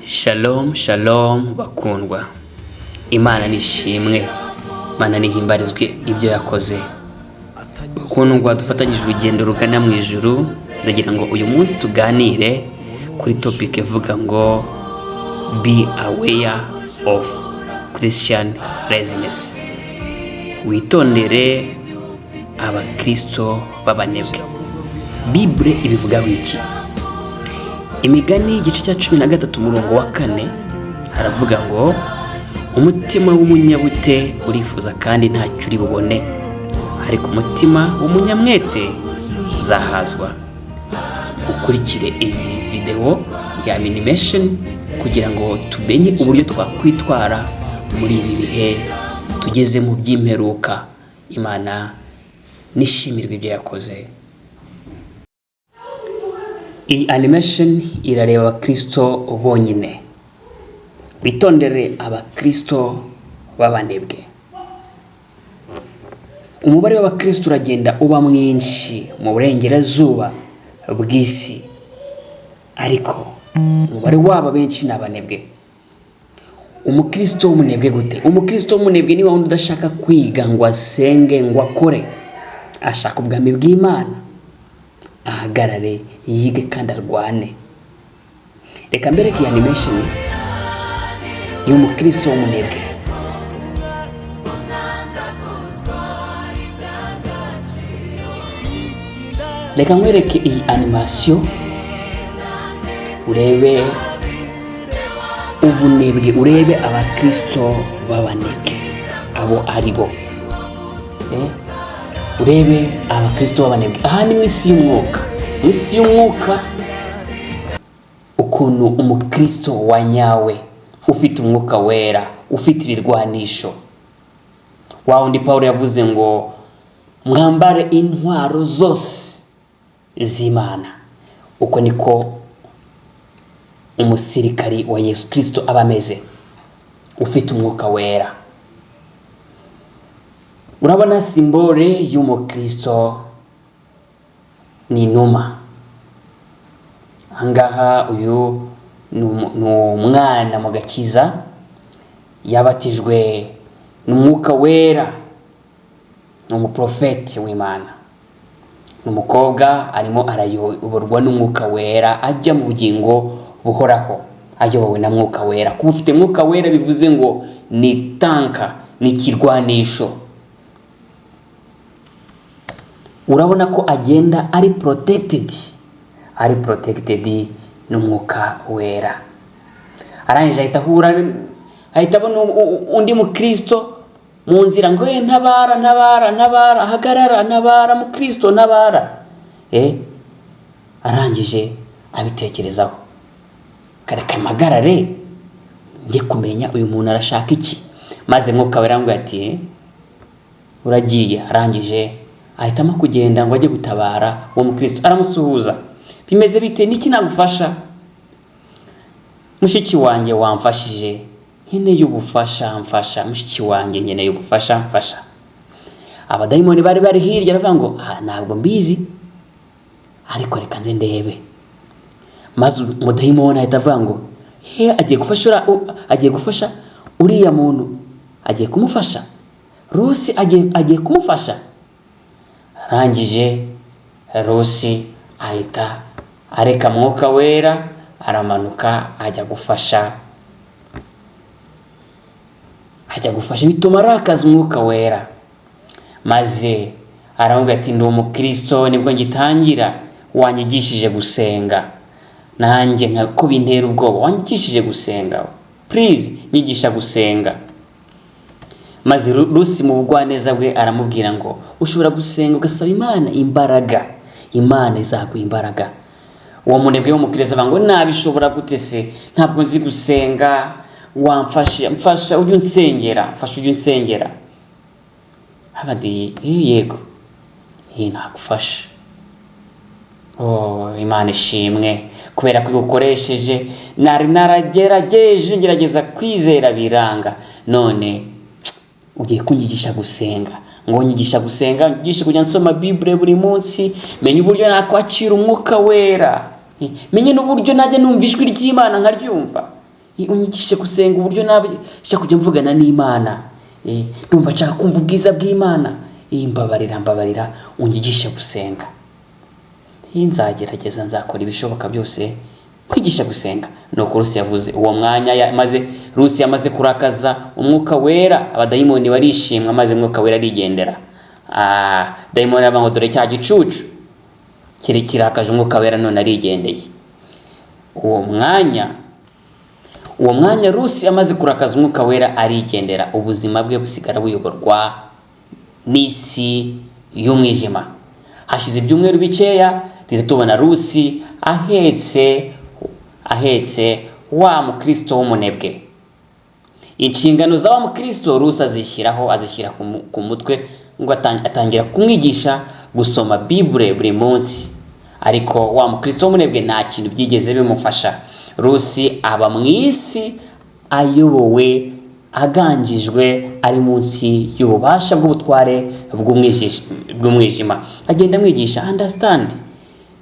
Shalom shalom bakundwa, Imana nishimwe, Imana nihimbarizwe ibyo yakoze. Bakundwa, dufatanyije urugendo rugana mu ijuru. Ndagira ngo uyu munsi tuganire kuri topic ivuga ngo be aware of Christian laziness. Witondere abakristo b'abanebwe. Bible ibivugaho iki? Imigani igice cya 13 umurongo wa 4 haravuga ngo umutima w'umunyabute urifuza kandi ntacyo uri bubone, ariko umutima w'umunyamwete uzahazwa. Ukurikire iyi video ya animation kugira ngo tumenye uburyo twakwitwara muri ibi bihe tugeze mu by'imperuka. Imana nishimirwe ibyo yakoze. Iyi animation irareba abakristo bonyine. Bitondere abakristo b'abanebwe. Umubare w'abakristo uragenda uba mwinshi mu burengerazuba bw'isi, ariko umubare w'aba benshi ni abanebwe. Umukristo w'umunebwe gute? Umukristo w'umunebwe ni wundi udashaka kwiga ngo asenge ngo akore, ashaka ubwami bw'Imana, ahagarare yige kandi arwane. Reka mbereke iyi animation y'umukristo w'umunebwe. Reka nkwereke iyi animation urebe ubunebwe, urebe abakristo b'abanebwe abo ari bo. Urebe abakristo b'abanebwe. Aha ni mu isi y'umwuka. Mu isi y'umwuka ukuntu umukristo wa nyawe ufite umwuka wera, ufite ibirwanisho, wa wundi Pawulo yavuze ngo mwambare intwaro zose z'Imana. Uko niko umusirikari wa Yesu Kristo aba ameze, ufite umwuka wera. Urabona simbole y'umukristo ni inuma. Ahangaha uyu ni umwana mu gakiza, yabatijwe n'umwuka wera, ni umuprofeti w'Imana. Ni umukobwa arimo arayoborwa n'umwuka wera ajya mu bugingo buhoraho, ayobowe na mwuka wera. Kuba ufite mwuka wera bivuze ngo ni tanka, ni ikirwanisho. Urabona ko agenda ari protected n'umwuka wera. Arangije ahita abona undi mukristo mu nzira ngo ntabara, hagarara, ntabara mukristo, ntabara. Arangije abitekerezaho, kareka mpagarare njye kumenya uyu muntu arashaka iki. Maze mwuka wera ngo ati uragiye. Arangije ahitamo kugenda ngo ajye gutabara uwo mukristo. Aramusuhuza, bimeze bite, niki nagufasha? Mushiki wanjye wamfashije, nkeneye ubufasha, mfasha. Mushiki wanjye nkeneye ubufasha, mfasha. Abadayimoni bari hirya aravuga ngo ntabwo mbizi, ariko reka nze ndebe. Maze umudayimoni ahita avuga ngo agiye gufasha uriya muntu, agiye kumufasha Rusi, agiye kumufasha. Arangije Rusi ahita areka mwuka wera, aramanuka ajya gufasha. Bituma arakaza umwuka wera. Maze aravuga ati ndi umukristo nibwo ngitangira, wanyigishije gusenga, nanjye nkako bintera ubwoba, wanyigishije gusenga, please nyigisha gusenga. Maze Rusi mu bugwaneza bwe aramubwira ngo ushobora gusenga ugasaba Imana imbaraga, Imana izaguha imbaraga. Uwo munebwe w'umukristo avuga ngo nabishobora gute se, ntabwo nzi gusenga, mfasha ujye unsengera. Abandi yego nagufasha. Imana ishimwe kubera ko igukoresheje. Nari naragerageje ngerageza kwizera biranga, none ugiye kunyigisha gusenga. Ngo nyigisha gusenga, nyigisha kujya nsoma Bible buri munsi, menye uburyo nakwakira umwuka wera, menye n'uburyo najya numva ijwi ry'Imana nkaryumva. unyigishe gusenga uburyo nabasha kujya mvugana n'Imana. Ndumva nshaka kumva ubwiza bw'Imana. Mbabarira unyigishe gusenga. Nzagerageza, nzakora ibishoboka byose kwigisha gusenga. Nuko Rusi yavuze. Uwo mwanya Rusi yamaze kurakaza umwuka wera, abadayimoni barishimwa, maze umwuka wera arigendera. Dayimoni aravuga ngo dore cya gicucu kirakaje umwuka wera, none arigendeye. Uwo mwanya Rusi amaze kurakaza umwuka wera arigendera, ubuzima bwe busigara buyoborwa n'isi y'umwijima. Hashize ibyumweru bikeya tubona Rusi ahetse wa mukristo w'umunebwe. Inshingano za wa mukristo Rusi azishyira ku mutwe, ngo atangira kumwigisha gusoma Bible buri munsi. Ariko wa mukristo w'umunebwe nta kintu byigeze bimufasha. Rusi aba mu isi ayobowe, aganjijwe, ari munsi y'ububasha bw'ubutware bw'umwijima. Agenda amwigisha understand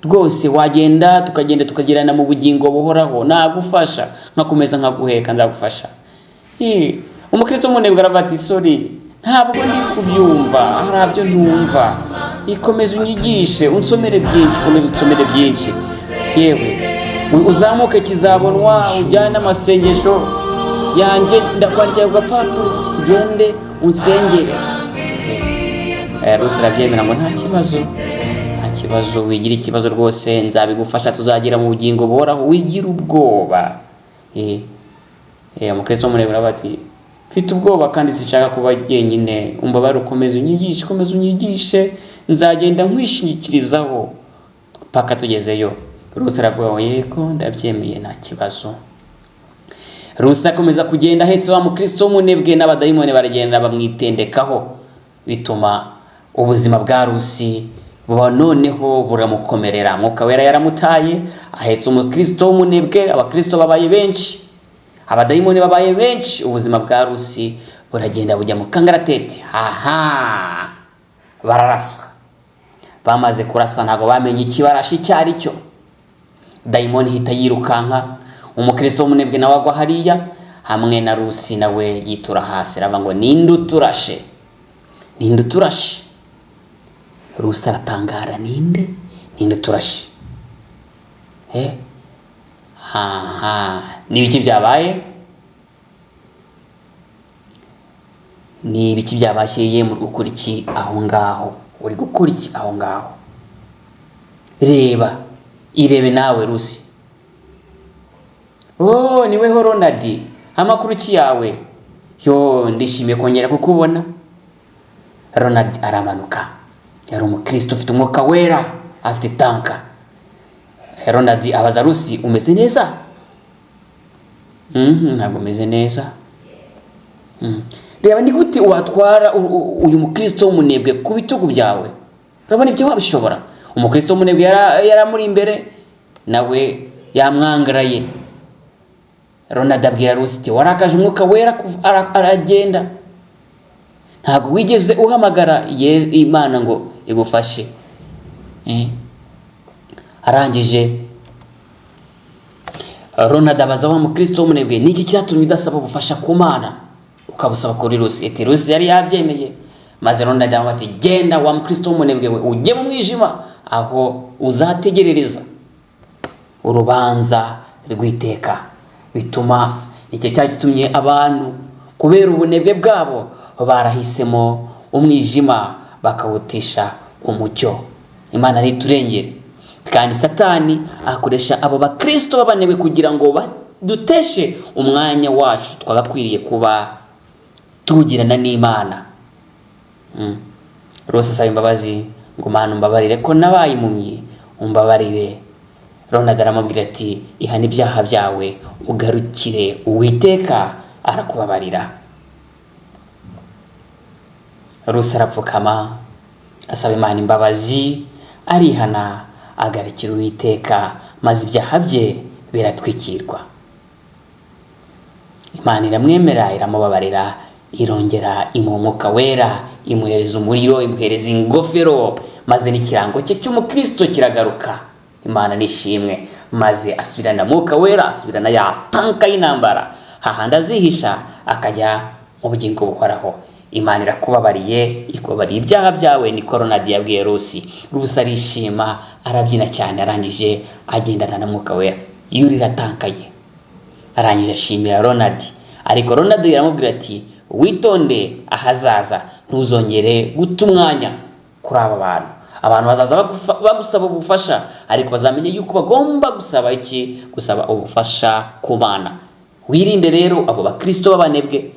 rwose, wagenda tukagerana mu bugingo buhoraho, nagufasha, nkakomeza nkaguheka, nzagufasha. Umukristo w'umunebwe aravuga ati sorry, ntabwo ndi kubyumva, harabyo ntumva. Ikomeza unyigishe, unsomere byinshi. Yewe uzamuke kizabonwa, ujyane amasengesho yanjye, ndakwandikira ku gapapuro, ugende unsengere. Rusi arabyemera ngo nta kibazo, wigira ikibazo rwose, nzabigufasha, tuzagira mu bugingo buhoraho, wigira ubwoba. Umukristo w'umunebwe aravuga ati mfite ubwoba kandi sinshaka kuba jyenyine, umbabare, ukomeze unyigishe, nzagenda nkwishingikirizaho paka tugezeyo. Rusi aravuga ngo yego ndabyemeye, nta kibazo. Rusi akomeza kugenda ahetse wa mukristo w'umunebwe, n'abadayimoni baragenda bamwitendekaho, bituma ubuzima bwa Rusi buba noneho buramukomerera. Mwuka wera yaramutaye, ahetse umukristo w'umunebwe, abakristo babaye benshi, abadayimoni babaye benshi, ubuzima bwa Rusi buragenda bujya mu kangaratete. Bararaswa. Bamaze kuraswa ntago bamenye ikibarashi cyari cyo. Dayimoni hita yirukanka, umukristo w'umunebwe nawe agwa hariya hamwe na Rusi, nawe yitura hasi, aravuga ngo ninde uturashe. Rusi aratangara, ninde uturashe? Ni ibiki byabaye muri gukora iki aho ngaho? Uri gukora iki aho ngaho? Irebe nawe Rusi. Niweho Ronald, amakuru ki yawe? Ndishimiye kongera kukubona. Ronald aramanuka, yari umukristo ufite umwuka wera, afite tanka. Ronald abaza Rusi, umeze neza? Ntabwo umeze neza. Reba ni gute watwara uyu mukristo w'umunebwe ku bitugu byawe? Urabona ibyo wabishobora? Umukristo w'umunebwe yaramuri imbere, nawe yamwangaraye. Ronald abwira Rusi ati warakaje umwuka wera, aragenda. Ntabwo wigeze uhamagara Imana ngo igufashe. Arangije Ronald abaza wa mukristo w'umunebwe, niki cyatumye udasaba ubufasha ku Mana ukabusaba kuri Rusi? Rusi yari yabyemeye. Maze Ronald aravuga ati genda wa mukristo w'umunebwe we, ujye mu mwijima aho uzategerereza urubanza rw'iteka. Bituma icyo cyagitumye abantu kubera ubunebwe bwabo barahisemo umwijima bakawutisha umucyo. Imana niturengere. Kandi Satani akoresha abo bakristo b'abanebwe kugira ngo baduteshe umwanya wacu twagakwiriye kuba tugirana n'Imana. Rusi asaba imbabazi ngo Mana umbabarire ko nabaye impumyi, umbabarire. Ronald aramubwira ati ihana ibyaha byawe, ugarukire Uwiteka arakubabarira. Rusi arapfukama asaba Imana imbabazi, arihana, agarukira Uwiteka, maze ibyaha bye biratwikirwa. Imana iramwemera, iramubabarira, irongera imuha umwuka wera, imuhereza umuriro, imuhereza ingofero, maze n'ikirango cye cy'umukristo kiragaruka. Imana nishimwe. Maze asubirana Mwuka Wera, asubirana ya tanka y'intambara, hahandi azihisha akajya mu bugingo buhoraho. Imana irakubabariye, ikubabariye ibyaha byawe. Niko Ronald yabwiye Rusi. Rusi arishima, arabyina cyane, arangije agendana na Mwuka Wera, yurira tanka ye, arangije ashimira Ronald. Ariko Ronald yaramubwira ati witonde ahazaza, ntuzongere guta umwanya kuri aba bantu. Abantu bazaza bagusaba ubufasha, ariko bazamenye yuko bagomba gusaba iki? Gusaba ubufasha ku Mana. Wirinde rero abo bakristo b'abanebwe,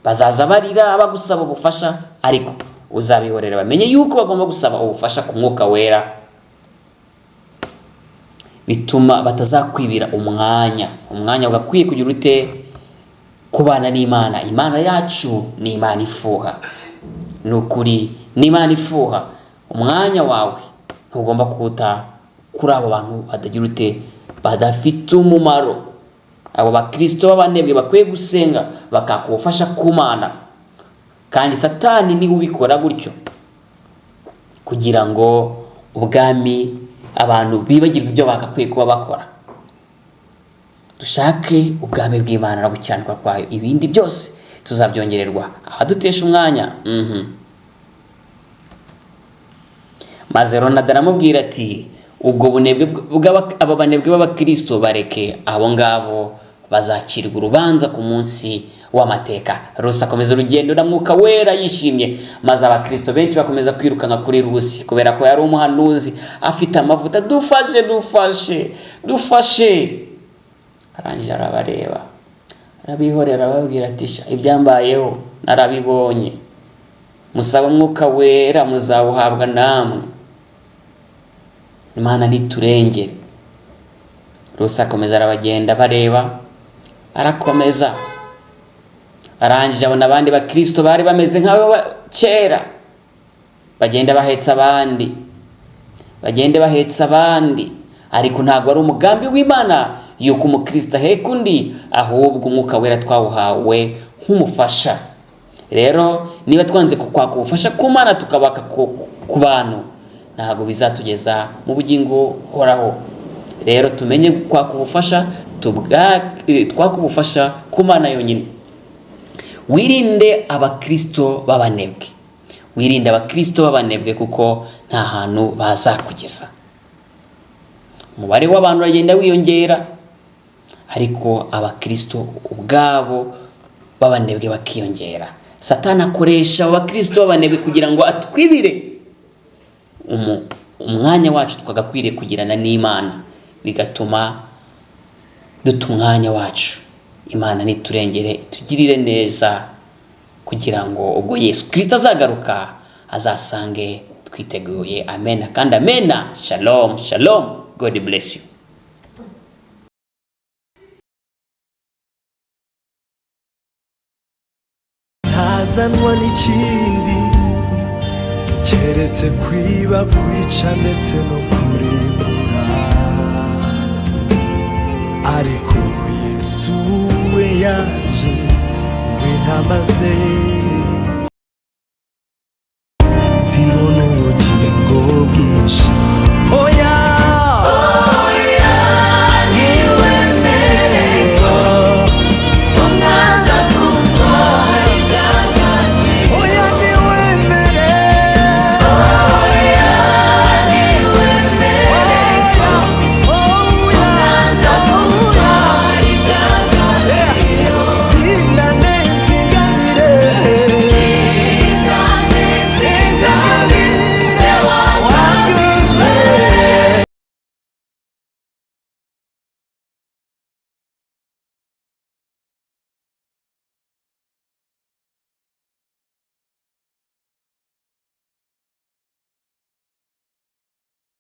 bazaza barira bagusaba ubufasha, ariko uzabihorera bamenye yuko bagomba gusaba ubufasha ku Mwuka Wera, bituma batazakwibira umwanya ugakwiye kugira ute? Kubana n'Imana. Imana yacu ni Imana ifuha, nukuri ni Imana ifuha. Umwanya wawe ntugomba kuwuta kuri abo bantu batagira ute? Badafite umumaro. Abo bakristo b'abanebwe bakwiye gusenga bakakubufasha ku Mana, kandi Satani niwe ubikora gutyo kugira ngo ubwami abantu bibagirwe ibyo bagakwiye kuba bakora. Dushake ubwami bw'Imana no gucyanuka kwayo, ibindi byose tuzabyongererwa. Abadutesha umwanya Maze Ronald aramubwira ati ubwo bunebwe aba banebwe b'abakristo bareke, abo ngabo bazakirwa urubanza ku munsi w'amateka. Rusi akomeza urugendo na Mwuka Wera yishimye, maze abakristo benshi bakomeza kwirukanka kuri Rusi kubera ko yari umuhanuzi afite amavuta. Dufashe. Arangije arabareba, arabihorera, arababwira ati ibyambayeho narabibonye, musaba Mwuka Wera muzawuhabwa namwe. Imana niturengere. Rusi akomeza arabagenda bareba, arakomeza. Arangije abona abandi bakristo bari bameze nk'abo kera, bagenda bahetse abandi, ariko ntabwo ari umugambi w'Imana yuko umukristo aheka undi, ahubwo Umwuka Wera twawuhawe nk'umufasha. Rero niba twanze kwaka ubufasha ku Mana tukabaka ku bantu, ntabwo bizatugeza mu bugingo horaho. Rero tumenye kwaka ubufasha, twaka ubufasha ku Mana yonyine. Wirinde abakristo b'abanebwe, kuko nta hantu bazakugeza. Umubare w'abantu uragenda wiyongera, ariko abakristo ubwabo b'abanebwe bakiyongera. Satani akoresha abakristo b'abanebwe kugira ngo atwibire umwanya wacu twagakwiriye kugirana n'Imana, bigatuma duta umwanya wacu. Imana niturengere, tugirire neza, kugira ngo ubwo Yesu Kristo azagaruka azasange twiteguye. Amen kandi amen. Shalom. God bless you. Ntazanwa n'ikindi keretse kwiba, kwica ndetse no kurimbura, ariko Yesu we yaje ngo intama ze